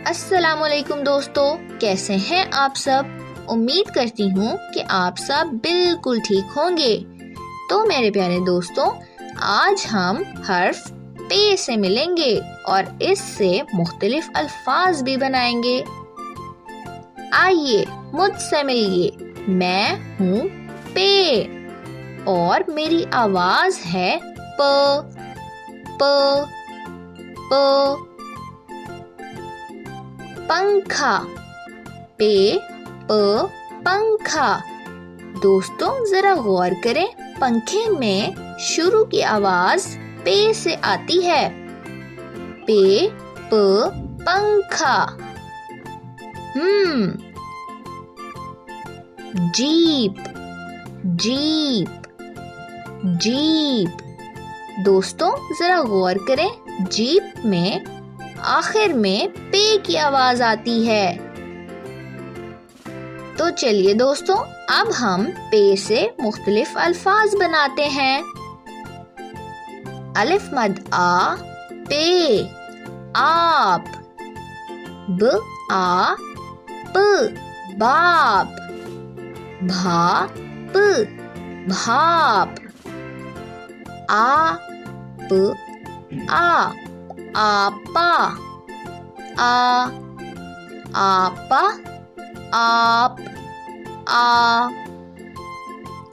अस्सलामुअलैकुम दोस्तों, कैसे हैं आप सब। उम्मीद करती हूँ कि आप सब बिल्कुल ठीक होंगे। तो मेरे प्यारे दोस्तों, आज हम हर्फ पे से मिलेंगे और इससे मुख्तलिफ अल्फाज भी बनाएंगे। आइए मुझसे मिलिए। मैं हूँ पे और मेरी आवाज है प। प प पंखा, पे प पंखा। दोस्तों जरा गौर करें, पंखे में शुरू की आवाज पे से आती है। पे प पंखा। Jeep, jeep, jeep. दोस्तों जरा गौर करें, जीप में आखिर में पे की आवाज आती है। तो चलिए दोस्तों, अब हम पे से मुख्तलिफ अल्फाज बनाते हैं। अलिफ मद आ, पे, आप। ब आ प, बाप। भा प, भाप। आ प आ, आपा। आपा, आप, आ।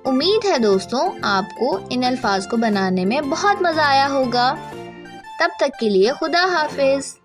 उम्मीद है दोस्तों आपको इन अल्फाज को बनाने में बहुत मजा आया होगा। तब तक के लिए खुदा हाफिज।